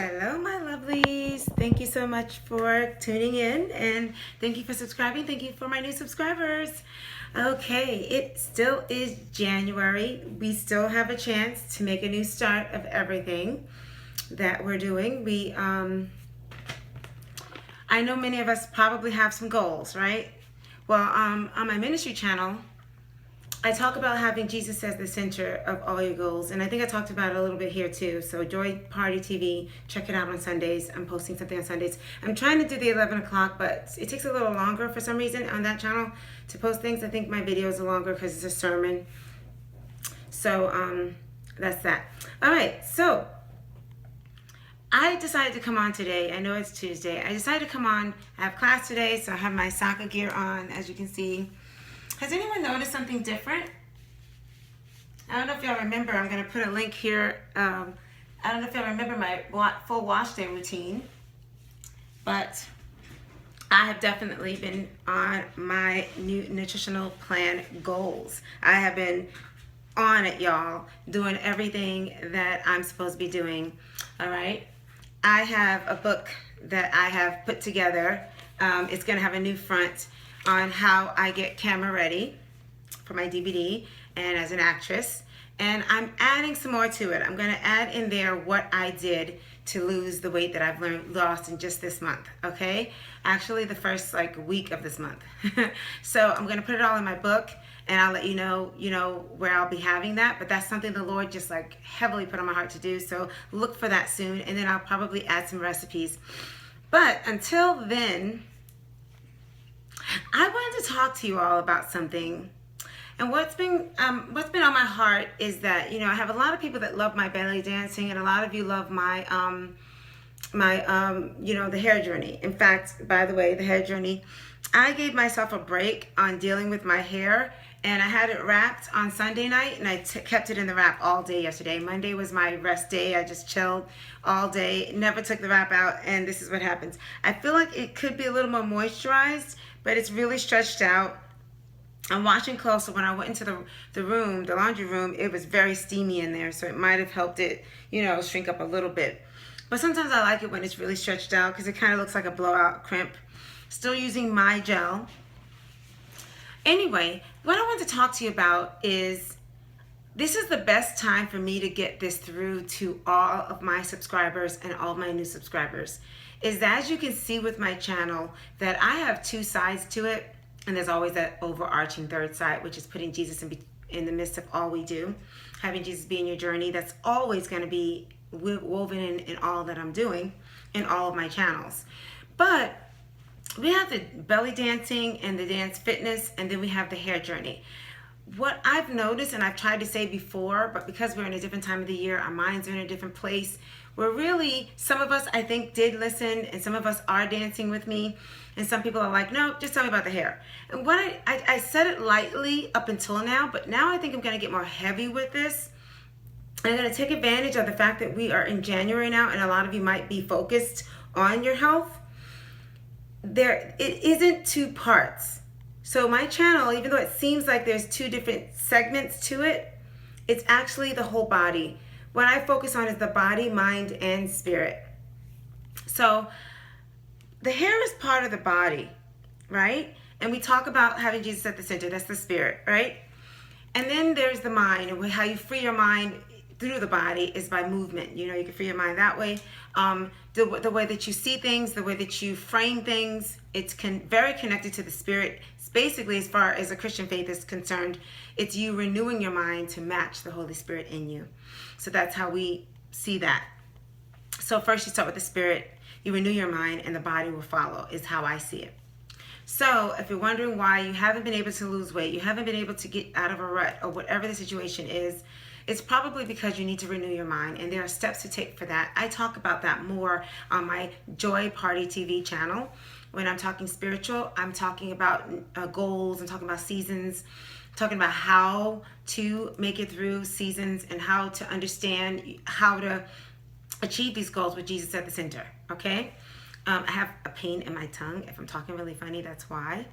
Hello, my lovelies. Thank you so much for tuning in and thank you for subscribing. Thank you for my new subscribers. Okay, it still is January. We still have a chance to make a new start of everything that we're doing. I know many of us probably have some goals, right? Well, on my ministry channel, I talk about having Jesus as the center of all your goals, and I think I talked about it a little bit here too. So Joy Party TV, check it out on Sundays. I'm posting something on Sundays. I'm trying to do the 11 o'clock, but it takes a little longer for some reason on that channel to post things. I think my videos are longer because it's a sermon. So that's that. All right, so I decided to come on today. I know it's Tuesday. I decided to come on. I have class today, so I have my soccer gear on, as you can see. Has anyone noticed something different? I don't know if y'all remember. I'm going to put a link here. I don't know if y'all remember my full wash day routine, but I have definitely been on my new nutritional plan goals. I have been on it, y'all, doing everything that I'm supposed to be doing. All right. I have a book that I have put together. It's going to have a new front on how I get camera ready for my DVD and as an actress. And I'm adding some more to it. I'm going to add in there what I did to lose the weight that I've lost in just this month, okay? Actually, the first week of this month. So I'm going to put it all in my book, and I'll let you know where I'll be having that. But that's something the Lord just heavily put on my heart to do. So look for that soon, and then I'll probably add some recipes. But until then, I wanted to talk to you all about something. And what's been on my heart is that, I have a lot of people that love my belly dancing, and a lot of you love my the hair journey. In fact, by the way, the hair journey, I gave myself a break on dealing with my hair, and I had it wrapped on Sunday night, and I kept it in the wrap all day yesterday. Monday was my rest day. I just chilled all day, never took the wrap out, and this is what happens. I feel like it could be a little more moisturized, but it's really stretched out. I'm washing clothes, so when I went into the laundry room, it was very steamy in there, so it might have helped it, shrink up a little bit. But sometimes I like it when it's really stretched out because it kind of looks like a blowout crimp. Still using my gel. Anyway, what I want to talk to you about is this is the best time for me to get this through to all of my subscribers and all of my new subscribers. Is that, as you can see with my channel, that I have two sides to it, and there's always that overarching third side, which is putting Jesus in the midst of all we do, having Jesus be in your journey. That's always going to be woven in all that I'm doing in all of my channels. But we have the belly dancing and the dance fitness, and then we have the hair journey. What I've noticed, and I've tried to say before, but because we're in a different time of the year, our minds are in a different place, we're really, some of us I think did listen, and some of us are dancing with me, and some people are like, no, just tell me about the hair. And what I said it lightly up until now, but now I think I'm going to get more heavy with this. I'm going to take advantage of the fact that we are in January now, and a lot of you might be focused on your health. It isn't two parts. So my channel, even though it seems like there's two different segments to it, it's actually the whole body. What I focus on is the body, mind, and spirit. So the hair is part of the body, right? And we talk about having Jesus at the center. That's the spirit, right? And then there's the mind, and how you free your mind through the body is by movement. You can free your mind that way. The way that you see things, the way that you frame things, it's very connected to the spirit. It's basically, as far as a Christian faith is concerned, it's you renewing your mind to match the Holy Spirit in you. So that's how we see that. So first you start with the spirit, you renew your mind, and the body will follow, is how I see it. So if you're wondering why you haven't been able to lose weight, you haven't been able to get out of a rut, or whatever the situation is, it's probably because you need to renew your mind, and there are steps to take for that. I talk about that more on my Joy Party TV channel. When I'm talking spiritual, I'm talking about goals, I'm talking about seasons, I'm talking about how to make it through seasons and how to understand how to achieve these goals with Jesus at the center, okay? I have a pain in my tongue. If I'm talking really funny, that's why.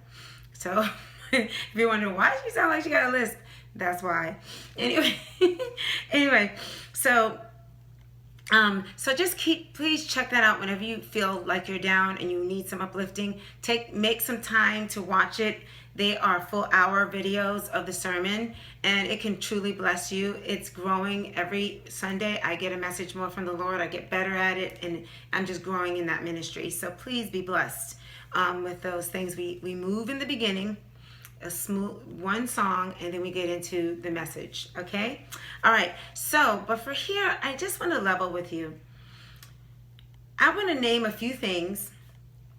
So if you're wondering why she sound like she got a lisp, that's why. Anyway, so So just please check that out whenever you feel like you're down and you need some uplifting. Make some time to watch it. They are full hour videos of the sermon, and it can truly bless you. It's growing every Sunday. I get a message more from the Lord. I get better at it, and I'm just growing in that ministry. So please be blessed with those things. We move in the beginning, a smooth one song, and then we get into the message. Okay, all right. So but for here, I just want to level with you. I want to name a few things,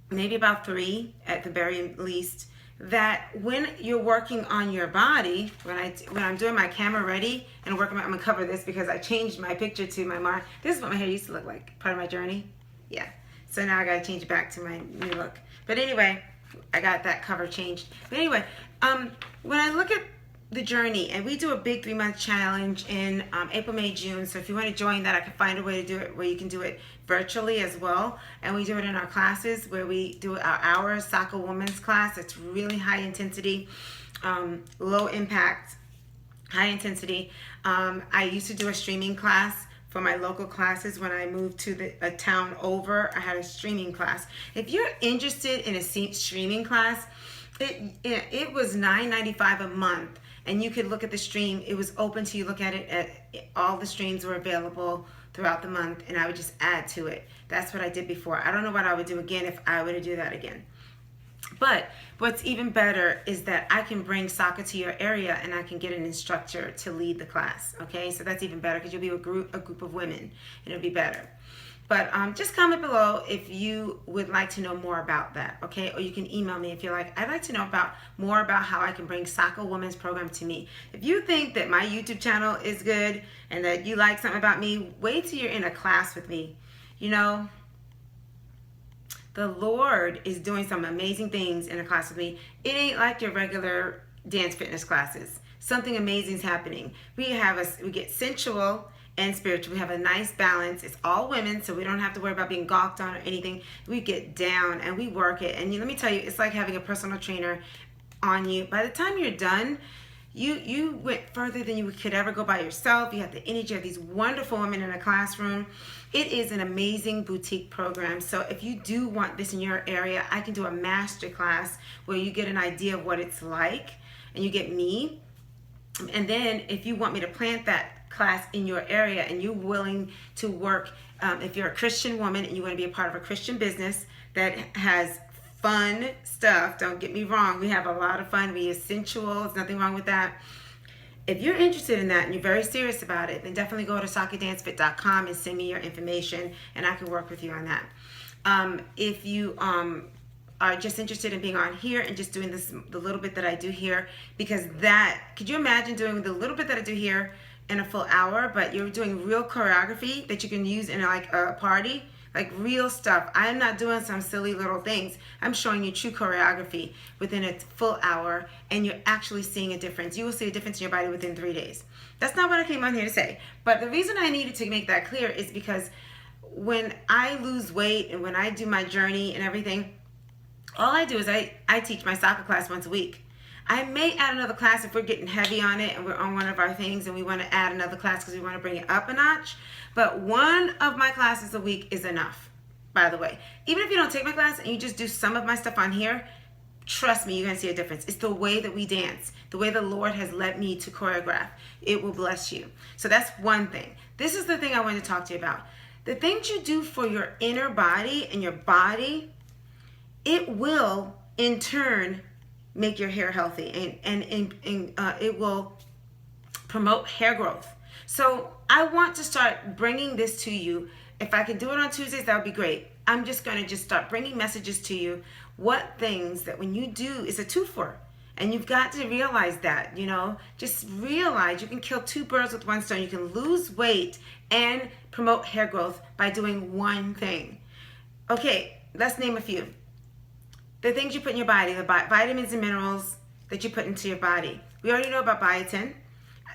maybe about 3 at the very least, that when you're working on your body, when I'm doing my camera ready and working, I'm gonna cover this because I changed my picture to my mark. This is what my hair used to look like, part of my journey. Yeah, so now I gotta change it back to my new look. But anyway, I got that cover changed. But anyway, when I look at the journey, and we do a big 3-month challenge in April, May, June. So if you want to join that, I can find a way to do it where you can do it virtually as well. And we do it in our classes where we do our hour soccer women's class. It's really high intensity, low impact, high intensity. I used to do a streaming class for my local classes. When I moved to a town over, I had a streaming class. If you're interested in a streaming class, it was $9.95 a month. And you could look at the stream. It was open to you look at it. All the streams were available throughout the month, and I would just add to it. That's what I did before. I don't know what I would do again if I were to do that again. But what's even better is that I can bring soccer to your area, and I can get an instructor to lead the class. Okay, so that's even better because you'll be a group of women, and it'll be better. But just comment below if you would like to know more about that, okay? Or you can email me if you're like, I'd like to know more about how I can bring Soccer Women's program to me. If you think that my YouTube channel is good and that you like something about me, wait till you're in a class with me. You know, the Lord is doing some amazing things in a class with me. It ain't like your regular dance fitness classes. Something amazing is happening. We get sensual and spiritual. We have a nice balance. It's all women, so we don't have to worry about being gawked on or anything. We get down and we work it. And let me tell you, it's like having a personal trainer on you. By the time you're done, you went further than you could ever go by yourself. You have the energy of these wonderful women in a classroom. It is an amazing boutique program. So if you do want this in your area, I can do a master class where you get an idea of what it's like and you get me. And then if you want me to plant that class in your area and you're willing to work, if you're a Christian woman and you want to be a part of a Christian business that has fun stuff, don't get me wrong, we have a lot of fun. We are sensual. There's nothing wrong with that. If you're interested in that and you're very serious about it, then definitely go to soccerdancefit.com and send me your information, and I can work with you on that. If you are just interested in being on here and just doing the little bit that I do here, because could you imagine doing the little bit that I do here in a full hour, but you're doing real choreography that you can use in like a party, like real stuff. I'm not doing some silly little things. I'm showing you true choreography within a full hour, and you're actually seeing a difference. You will see a difference in your body within 3 days. That's not what I came on here to say, but the reason I needed to make that clear is because when I lose weight and when I do my journey and everything, all I do is I teach my soccer class once a week. I may add another class if we're getting heavy on it and we're on one of our things and we want to add another class because we want to bring it up a notch. But one of my classes a week is enough, by the way. Even if you don't take my class and you just do some of my stuff on here, trust me, you're going to see a difference. It's the way that we dance, the way the Lord has led me to choreograph. It will bless you. So that's one thing. This is the thing I wanted to talk to you about. The things you do for your inner body and your body, it will in turn make your hair healthy, and it will promote hair growth. So I want to start bringing this to you. If I can do it on Tuesdays, that would be great. I'm just going to start bringing messages to you. What things that when you do, it's a twofer. And you've got to realize that, just realize you can kill 2 birds with one stone. You can lose weight and promote hair growth by doing one thing. Okay, let's name a few. The things you put in your body, the vitamins and minerals that you put into your body. We already know about biotin.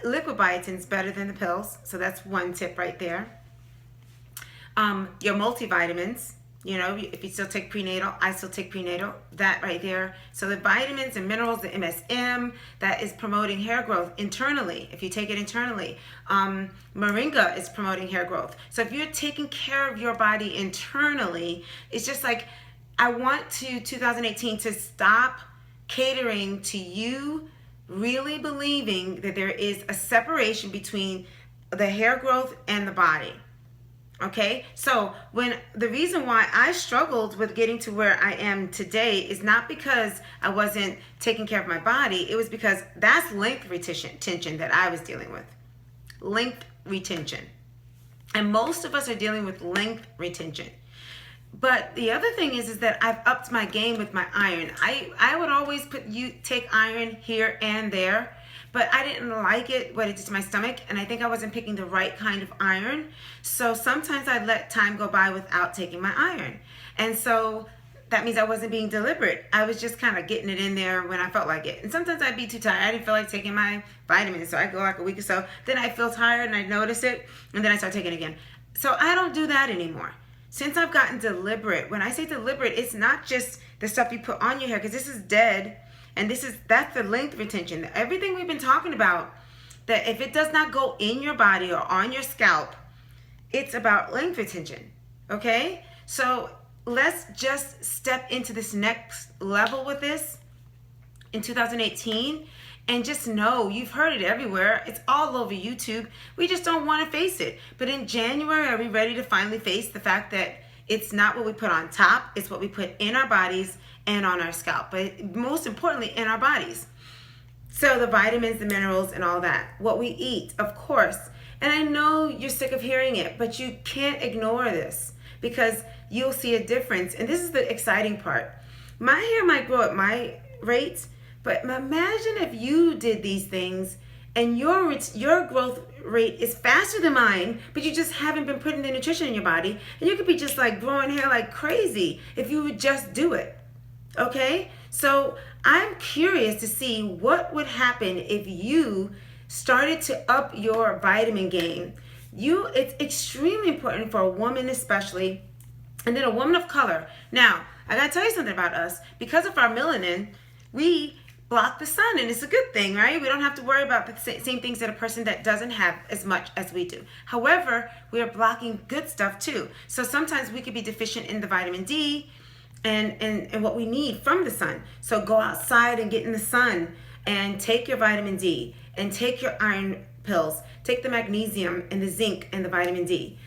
Liquid biotin is better than the pills, so that's one tip right there. Your multivitamins, You know, if you still take prenatal, I still take prenatal, that right there. So the vitamins and minerals, the MSM, that is promoting hair growth internally, if you take it internally. Moringa is promoting hair growth. So if you're taking care of your body internally, it's just like, I want 2018 to stop catering to you really believing that there is a separation between the hair growth and the body. Okay, so the reason why I struggled with getting to where I am today is not because I wasn't taking care of my body. It was because that's length retention that I was dealing with. Length retention. And most of us are dealing with length retention. But the other thing is that I've upped my game with my iron. I would always take iron here and there, but I didn't like it, what it did to my stomach, and I think I wasn't picking the right kind of iron. So sometimes I'd let time go by without taking my iron. And so that means I wasn't being deliberate. I was just kind of getting it in there when I felt like it. And sometimes I'd be too tired. I didn't feel like taking my vitamins, so I'd go like a week or so. Then I'd feel tired and I'd notice it, and then I start taking it again. So I don't do that anymore. Since I've gotten deliberate, when I say deliberate, it's not just the stuff you put on your hair, because this is dead. And that's the length retention. Everything we've been talking about, that if it does not go in your body or on your scalp, it's about length retention. Okay? So let's just step into this next level with this in 2018. And just know, you've heard it everywhere. It's all over YouTube. We just don't want to face it. But in January, are we ready to finally face the fact that it's not what we put on top, it's what we put in our bodies and on our scalp, but most importantly, in our bodies. So the vitamins, the minerals, and all that. What we eat, of course. And I know you're sick of hearing it, but you can't ignore this, because you'll see a difference. And this is the exciting part. My hair might grow at my rate, but imagine if you did these things and your growth rate is faster than mine, but you just haven't been putting the nutrition in your body, and you could be just like growing hair like crazy if you would just do it. Okay? So I'm curious to see what would happen if you started to up your vitamin game. It's extremely important for a woman especially, and then a woman of color. Now, I gotta tell you something about us. Because of our melanin, we block the sun, and it's a good thing, right? We don't have to worry about the same things that a person that doesn't have as much as we do. However, we are blocking good stuff too. So sometimes we could be deficient in the vitamin D and what we need from the sun. So go outside and get in the sun and take your vitamin D and take your iron pills. Take the magnesium and the zinc and the vitamin D.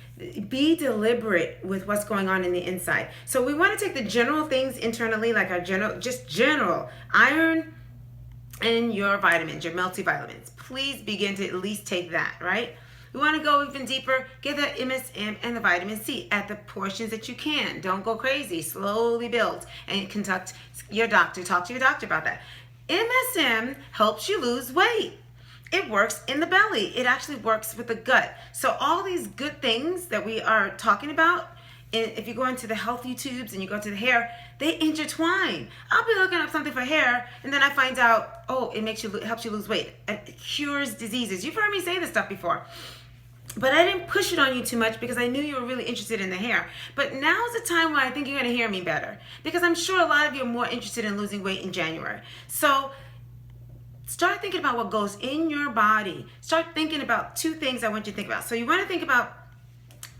Be deliberate with what's going on in the inside. So we want to take the general things internally, like our general iron and your vitamins, your multivitamins. Please begin to at least take that, right? We want to go even deeper. Get the MSM and the vitamin C at the portions that you can. Don't go crazy. Slowly build and talk to your doctor about that. MSM helps you lose weight. It works in the belly. It actually works with the gut. So all these good things that we are talking about, if you go into the health YouTubes and you go to the hair, they intertwine. I'll be looking up something for hair, and then I find out, oh, it helps you lose weight. It cures diseases. You've heard me say this stuff before. But I didn't push it on you too much because I knew you were really interested in the hair. But now's the time when I think you're going to hear me better, because I'm sure a lot of you are more interested in losing weight in January. So start thinking about what goes in your body. Start thinking about two things I want you to think about. So you want to think about,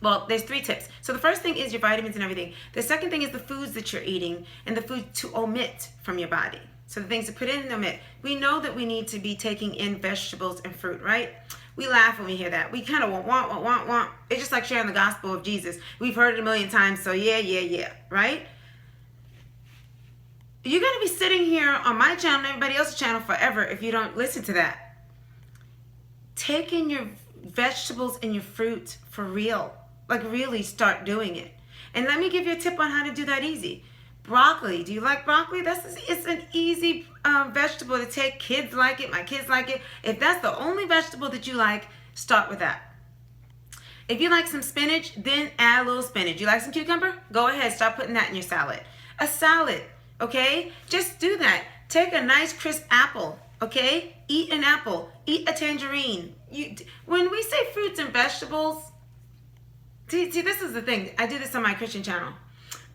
well, there's 3 tips. So the first thing is your vitamins and everything. The second thing is the foods that you're eating and the food to omit from your body. So the things to put in and omit. We know that we need to be taking in vegetables and fruit, right? We laugh when we hear that. We kind of want. It's just like sharing the gospel of Jesus. We've heard it a million times, so yeah, right? You're going to be sitting here on my channel and everybody else's channel forever if you don't listen to that. Take in your vegetables and your fruit for real. Like, really start doing it. And let me give you a tip on how to do that easy. Broccoli. Do you like broccoli? It's an easy vegetable to take. Kids like it. My kids like it. If that's the only vegetable that you like, start with that. If you like some spinach, then add a little spinach. You like some cucumber? Go ahead. Start putting that in your salad. A salad, okay? Just do that. Take a nice crisp apple, okay? Eat an apple. Eat a tangerine. When we say fruits and vegetables, see, this is the thing. I do this on my Christian channel.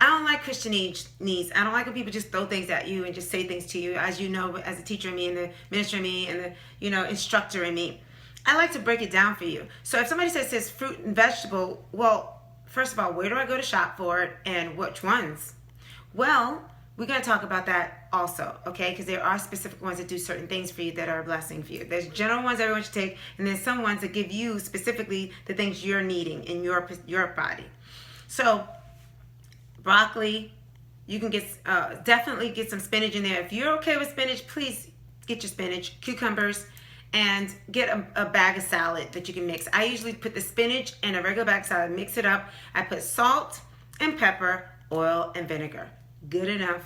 I don't like Christianese. I don't like when people just throw things at you and just say things to you, as you know, as a teacher in me and the minister in me and the, instructor in me. I like to break it down for you. So if somebody says fruit and vegetable, well, first of all, where do I go to shop for it and which ones? Well, we're going to talk about that also, okay? Because there are specific ones that do certain things for you that are a blessing for you. There's general ones everyone should take, and then some ones that give you specifically the things you're needing in your body. So broccoli, you can get definitely get some spinach in there. If you're okay with spinach, please get your spinach, cucumbers, and get a bag of salad that you can mix. I usually put the spinach in a regular bag of salad, mix it up. I put salt and pepper, oil, and vinegar. Good enough.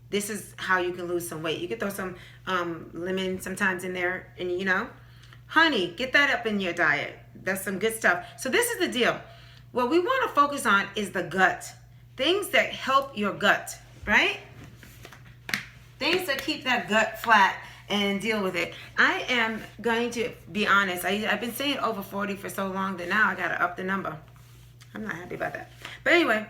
This is how you can lose some weight. You can throw some lemon sometimes in there, and honey, get that up in your diet. That's some good stuff. So this is the deal. What we want to focus on is the gut. Things that help your gut, right? Things that keep that gut flat and deal with it. I am going to be honest. I've been saying over 40 for so long that now I got to up the number. I'm not happy about that. But anyway,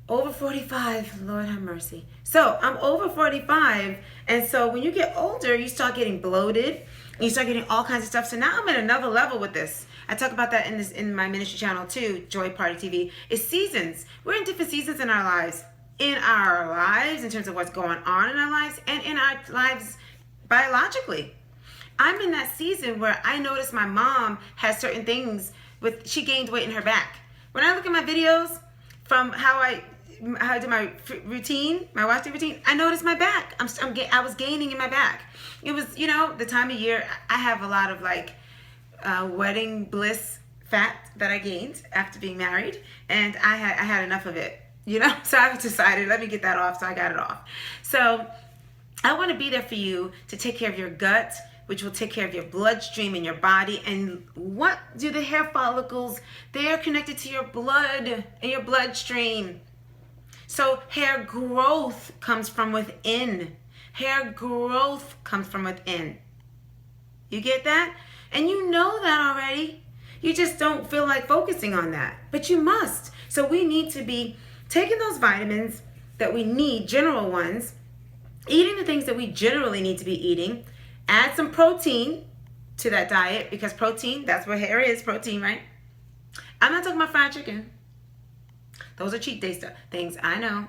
over 45, Lord have mercy. So I'm over 45, and so when you get older, you start getting bloated, and you start getting all kinds of stuff. So now I'm at another level with this. I talk about that in my ministry channel too, Joy Party TV. It's seasons. We're in different seasons in our lives. In terms of what's going on in our lives, and in our lives biologically. I'm in that season where I notice my mom has certain things she gained weight in her back. When I look at my videos from how I do my routine, my watching routine, I noticed my back. I was gaining in my back. It was, the time of year, I have a lot of wedding bliss fat that I gained after being married, and I had enough of it, so I decided, let me get that off. So I got it off. So I want to be there for you to take care of your gut, which will take care of your bloodstream in your body. And what do the hair follicles? They are connected to your blood and your bloodstream. So hair growth comes from within. Hair growth comes from within. You get that? And you know that already. You just don't feel like focusing on that. But you must. So we need to be taking those vitamins that we need, general ones, eating the things that we generally need to be eating. Add some protein to that diet, because protein, that's what hair is, protein, right? I'm not talking about fried chicken. Those are cheat day things. I know,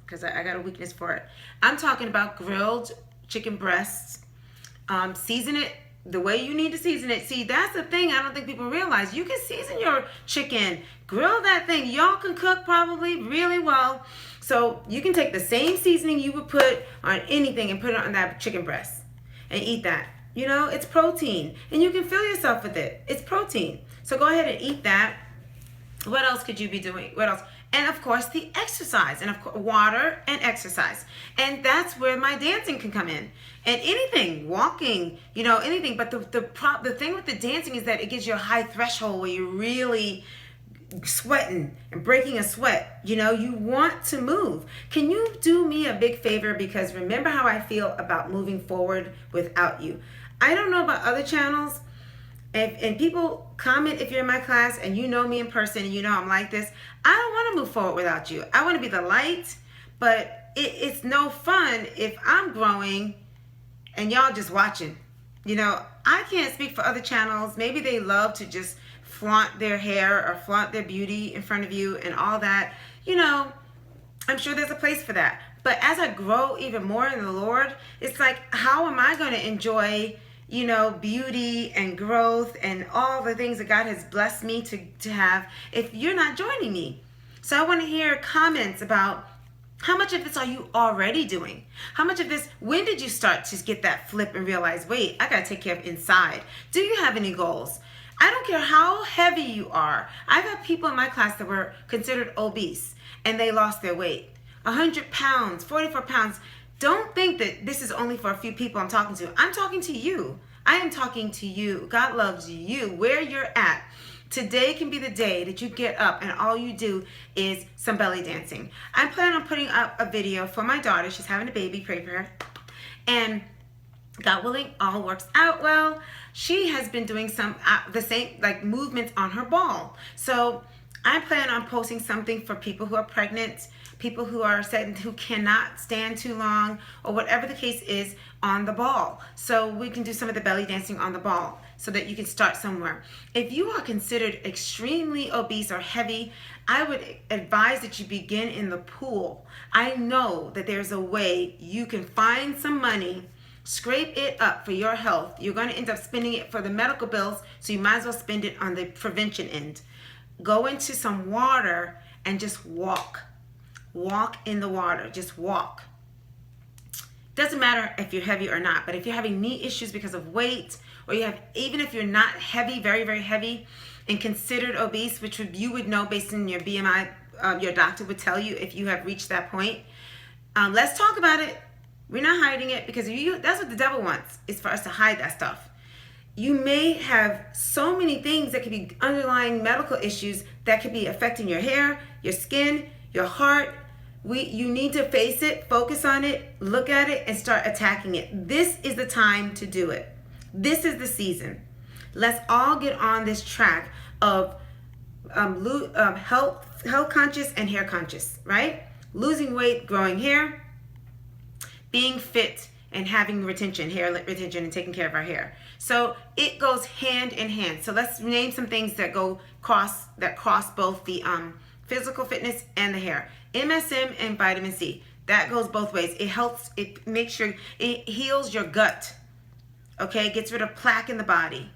because I got a weakness for it. I'm talking about grilled chicken breasts. Season it the way you need to season it. See, that's the thing I don't think people realize. You can season your chicken, grill that thing. Y'all can cook probably really well. So you can take the same seasoning you would put on anything and put it on that chicken breast and eat that. It's protein, and you can fill yourself with it. It's protein. So go ahead and eat that. What else could you be doing? What else? And of course, the exercise, and of course, water and exercise. And that's where my dancing can come in. And anything, walking, anything. But the thing with the dancing is that it gives you a high threshold where you're really sweating and breaking a sweat. You want to move. Can you do me a big favor? Because remember how I feel about moving forward without you. I don't know about other channels. And people comment if you're in my class and you know me in person and I'm like this. I don't want to move forward without you. I want to be the light, but it's no fun if I'm growing and y'all just watching. I can't speak for other channels. Maybe they love to just flaunt their hair or flaunt their beauty in front of you and all that. I'm sure there's a place for that. But as I grow even more in the Lord, it's like, how am I going to enjoy beauty and growth and all the things that God has blessed me to have if you're not joining me? So I want to hear comments about how much of this are you already doing? How much of this, when did you start to get that flip and realize, wait, I got to take care of inside? Do you have any goals? I don't care how heavy you are. I've had people in my class that were considered obese and they lost their weight. 100 pounds, 44 pounds. Don't think that this is only for a few people I'm talking to. I'm talking to you. I am talking to you. God loves you where you're at. Today can be the day that you get up and all you do is some belly dancing. I'm planning on putting up a video for my daughter. She's having a baby. Pray for her. And God willing, all works out well. She has been doing some the same movements on her ball. So I plan on posting something for people who are pregnant, people who are who cannot stand too long, or whatever the case is, on the ball. So we can do some of the belly dancing on the ball so that you can start somewhere. If you are considered extremely obese or heavy, I would advise that you begin in the pool. I know that there's a way you can find some money, scrape it up for your health. You're going to end up spending it for the medical bills, so you might as well spend it on the prevention end. Go into some water and just walk. Walk in the water. Just walk. Doesn't matter if you're heavy or not, but if you're having knee issues because of weight, or you have, even if you're not heavy, very, very heavy, and considered obese, which you would know based on your BMI, your doctor would tell you if you have reached that point. Let's talk about it. We're not hiding it, because that's what the devil wants, is for us to hide that stuff. You may have so many things that could be underlying medical issues that could be affecting your hair, your skin, your heart. You need to face it, focus on it, look at it, and start attacking it. This is the time to do it. This is the season. Let's all get on this track of health conscious and hair conscious, right? Losing weight, growing hair, being fit, and having hair retention, and taking care of our hair. So it goes hand in hand. So let's name some things that cross both the physical fitness and the hair. MSM and vitamin C. That goes both ways. It makes sure it heals your gut. Okay, it gets rid of plaque in the body.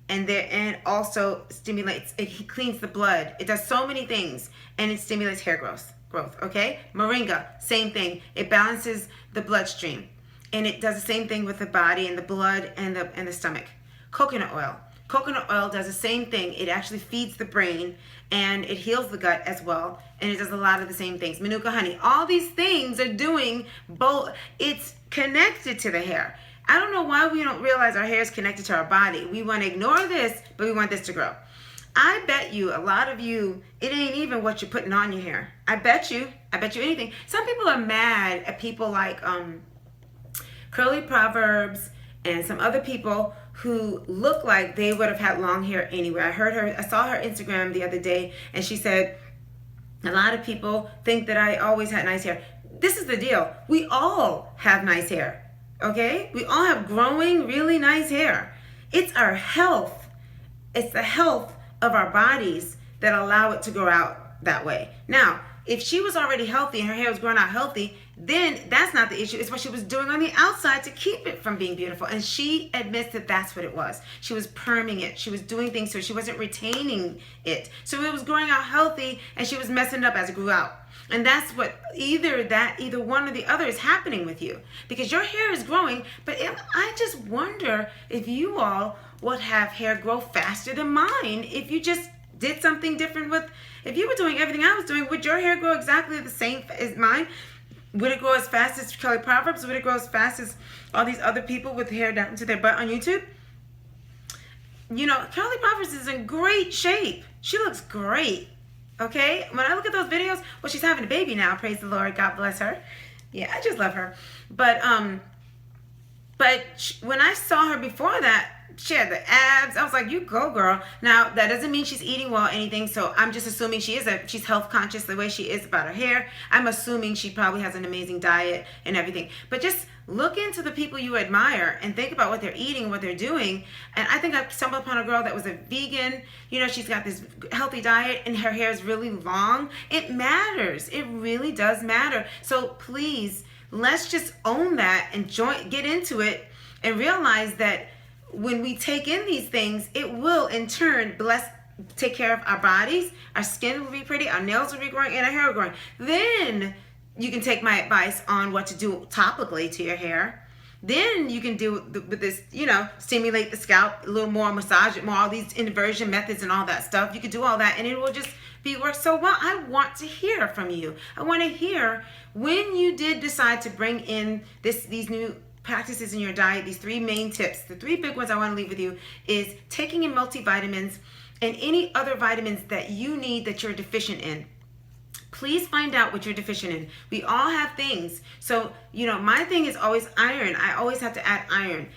And also stimulates, it cleans the blood. It does so many things, and it stimulates hair growth. Okay? Moringa, same thing. It balances the bloodstream. And it does the same thing with the body and the blood and the stomach. Coconut oil. Coconut oil does the same thing. It actually feeds the brain, and it heals the gut as well. And it does a lot of the same things. Manuka honey. All these things are doing both. It's connected to the hair. I don't know why we don't realize our hair is connected to our body. We want to ignore this, but we want this to grow. I bet you, a lot of you, it ain't even what you're putting on your hair. I bet you anything. Some people are mad at people like Curly Proverbs and some other people who look like they would have had long hair anyway. I saw her Instagram the other day, and she said, a lot of people think that I always had nice hair. This is the deal. We all have nice hair. Okay? We all have growing, really nice hair. It's our health. It's the health of our bodies that allow it to grow out that way. Now, if she was already healthy and her hair was growing out healthy, then that's not the issue. It's what she was doing on the outside to keep it from being beautiful. And she admits that that's what it was. She was perming it. She was doing things so she wasn't retaining it. So it was growing out healthy, and she was messing it up as it grew out. And that's what either one or the other is happening with you, because your hair is growing. But I just wonder if you all would have hair grow faster than mine if you just did something different if you were doing everything I was doing. Would your hair grow exactly the same as mine? Would it grow as fast as Kelly Proverbs? Would it grow as fast as all these other people with hair down to their butt on YouTube? You know, Kelly Proverbs is in great shape. She looks great. Okay? When I look at those videos, well, she's having a baby now. Praise the Lord. God bless her. Yeah, I just love her. But when I saw her before that, she had the abs. I was like, you go, girl. Now, that doesn't mean she's eating well or anything, so I'm just assuming she's health conscious the way she is about her hair. I'm assuming she probably has an amazing diet and everything. But just look into the people you admire and think about what they're eating, what they're doing. And I think I stumbled upon a girl that was a vegan. You know, she's got this healthy diet and her hair is really long. It matters. It really does matter. So please, let's just own that and get into it and realize that when we take in these things, it will in turn take care of our bodies. Our skin will be pretty, our nails will be growing, and our hair will growing. Then you can take my advice on what to do topically to your hair. Then you can do with this, you know, stimulate the scalp a little more, massage it more, all these inversion methods and all that stuff. You can do all that, and it will just work so well. I want to hear from you. I want to hear when you did decide to bring in these new practices in your diet. These 3 main tips, the 3 big ones I want to leave with you, is taking in multivitamins and any other vitamins that you need that you're deficient in. Please find out what you're deficient in. We all have things. So, you know, my thing is always iron. I always have to add iron.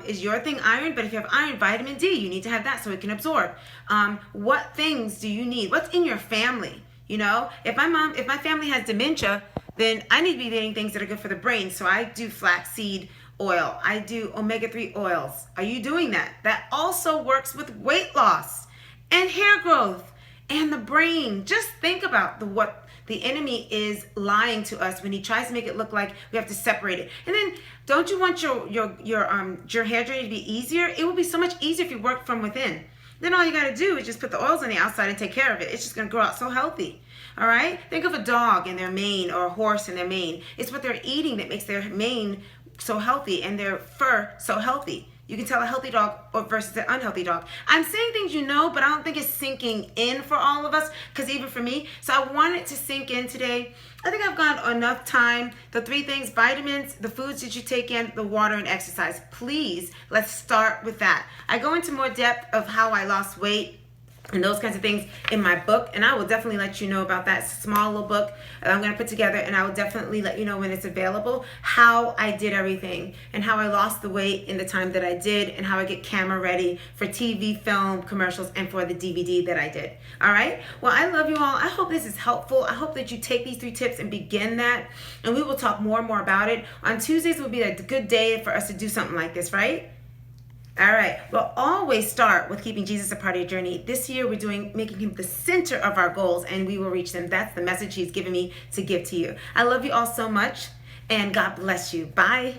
Is your thing iron? But if you have iron, vitamin D, you need to have that so it can absorb. What things do you need? What's in your family? You know, if my family has dementia, then I need to be eating things that are good for the brain. So I do flaxseed oil. I do omega-3 oils. Are you doing that? That also works with weight loss and hair growth and the brain. Just think about what the enemy is lying to us when he tries to make it look like we have to separate it. And then, don't you want your hair journey to be easier? It will be so much easier if you work from within. Then all you got to do is just put the oils on the outside and take care of it. It's just going to grow out so healthy. All right? Think of a dog and their mane, or a horse and their mane. It's what they're eating that makes their mane so healthy and their fur so healthy. You can tell a healthy dog versus an unhealthy dog. I'm saying things you know, but I don't think it's sinking in for all of us, because even for me. So I want it to sink in today. I think I've gone enough time. The 3 things: vitamins, the foods that you take in, the water, and exercise. Please, let's start with that. I go into more depth of how I lost weight and those kinds of things in my book, and I will definitely let you know about that small little book that I'm going to put together, and I will definitely let you know when it's available, how I did everything and how I lost the weight in the time that I did, and how I get camera ready for TV, film, commercials, and for the DVD that I did. All right? Well, I love you all. I hope this is helpful. I hope that you take these 3 tips and begin that, and we will talk more and more about it. On Tuesdays will be a good day for us to do something like this, right? All right. Well, always start with keeping Jesus a part of your journey. This year, we're making him the center of our goals, and we will reach them. That's the message he's given me to give to you. I love you all so much, and God bless you. Bye.